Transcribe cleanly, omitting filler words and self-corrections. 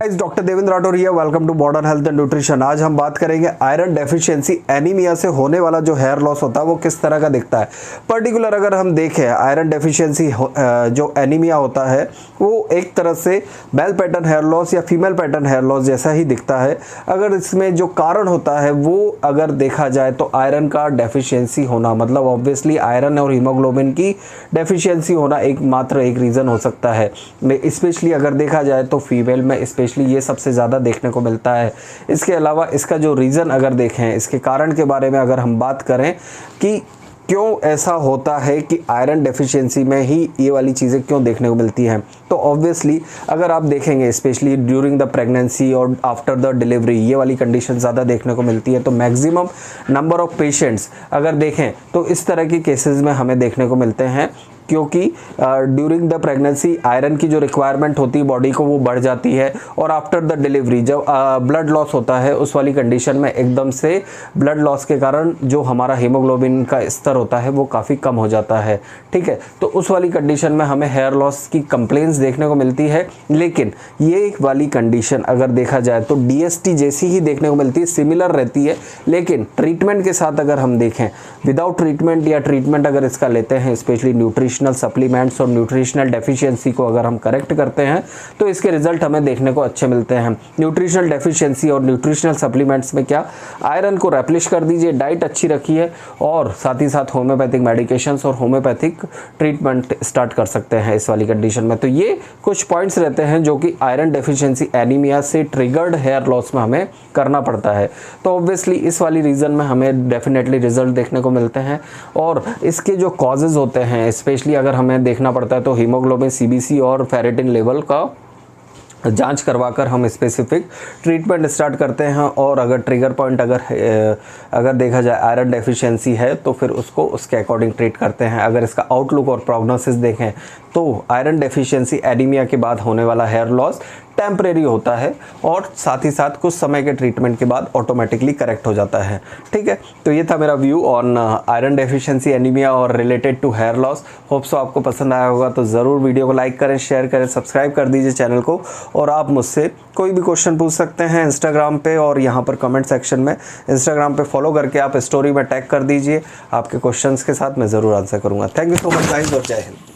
Guys, doctor Devendra Rathore here. Welcome to modern health and nutrition. आज हम बात करेंगे आयरन डेफिशिएंसी एनीमिया से होने वाला जो हेयर लॉस होता है वो किस तरह का दिखता है। पर्टिकुलर अगर हम देखें, आयरन डेफिशिएंसी जो एनीमिया होता है वो एक तरह से मेल पैटर्न हेयर लॉस या फीमेल पैटर्न हेयर लॉस जैसा ही दिखता है। अगर इसमें जो कारण होता है वो अगर देखा जाए तो आयरन का डेफिशिएंसी होना, मतलब ऑब्वियसली आयरन और हीमोग्लोबिन की डेफिशिएंसी होना एकमात्र एक रीज़न हो सकता है। स्पेशली अगर देखा जाए तो फीमेल में स्पेशली ये सबसे ज़्यादा देखने को मिलता है। इसके अलावा इसका जो रीज़न अगर देखें, इसके कारण के बारे में अगर हम बात करें कि क्यों ऐसा होता है कि आयरन डेफिशिएंसी में ही ये वाली चीज़ें क्यों देखने को मिलती हैं, तो ऑब्वियसली अगर आप देखेंगे स्पेशली ड्यूरिंग द प्रेगनेंसी और आफ्टर द डिलीवरी ये वाली कंडीशन ज़्यादा देखने को मिलती है। तो मैक्सिमम नंबर ऑफ़ पेशेंट्स अगर देखें तो इस तरह की केसेस में हमें देखने को मिलते हैं, क्योंकि ड्यूरिंग द प्रेगनेंसी आयरन की जो रिक्वायरमेंट होती है बॉडी को वो बढ़ जाती है, और आफ्टर द डिलीवरी जब ब्लड लॉस होता है उस वाली कंडीशन में एकदम से ब्लड लॉस के कारण जो हमारा हीमोग्लोबिन का स्तर होता है वो काफ़ी कम हो जाता है। ठीक है, तो उस वाली कंडीशन में हमें हेयर लॉस की कंप्लेंट्स देखने को मिलती है। लेकिन ये वाली कंडीशन अगर देखा जाए तो DST जैसी ही देखने को मिलती है, सिमिलर रहती है। लेकिन ट्रीटमेंट के साथ अगर हम देखें, विदाउट ट्रीटमेंट या ट्रीटमेंट अगर इसका लेते हैं, स्पेशली न्यूट्रिशनल सप्लीमेंट्स और न्यूट्रिशनल डेफिशिएंसी को अगर हम करेक्ट करते हैं तो इसके रिजल्ट हमें देखने को अच्छे मिलते हैं। न्यूट्रिशनल डेफिशिएंसी और न्यूट्रिशनल सप्लीमेंट्स में क्या, आयरन को रेप्लिश कर दीजिए, डाइट अच्छी रखिए और साथ ही साथ होम्योपैथिक मेडिकेशंस और होम्योपैथिक ट्रीटमेंट स्टार्ट कर सकते हैं इस वाली कंडीशन में। तो ये कुछ पॉइंट्स रहते हैं जो कि आयरन डेफिशिएंसी एनीमिया से ट्रिगर्ड हेयर लॉस में हमें करना पड़ता है। तो ऑब्वियसली इस वाली रीज़न में हमें डेफिनेटली रिजल्ट देखने को मिलते हैं। और इसके जो कॉजेज़ होते हैं, स्पेशली अगर हमें देखना पड़ता है तो हीमोग्लोबिन, CBC और फेरेटिन लेवल का जांच करवाकर हम स्पेसिफिक ट्रीटमेंट स्टार्ट करते हैं। और अगर ट्रिगर पॉइंट अगर देखा जाए आयरन डेफिशिएंसी है तो फिर उसको उसके अकॉर्डिंग ट्रीट करते हैं। अगर इसका आउटलुक और प्रोग्नोसिस देखें तो आयरन डेफिशिएंसी एनीमिया के बाद होने वाला हेयर लॉस टेम्परेरी होता है और साथ ही साथ कुछ समय के ट्रीटमेंट के बाद ऑटोमेटिकली करेक्ट हो जाता है। ठीक है, तो ये था मेरा view on iron deficiency anaemia और related to hair loss. Hope so आपको पसंद आया होगा, तो ज़रूर वीडियो को लाइक करें, शेयर करें, सब्सक्राइब कर दीजिए चैनल को। और आप मुझसे कोई भी क्वेश्चन पूछ सकते हैं इंस्टाग्राम पे, और यहाँ पर कमेंट सेक्शन में इंस्टाग्राम पे फॉलो करके आप स्टोरी में टैग कर दीजिए। आपके क्वेश्चंस के साथ मैं ज़रूर आंसर करूँगा। Thank you so much guys और जय हिंद।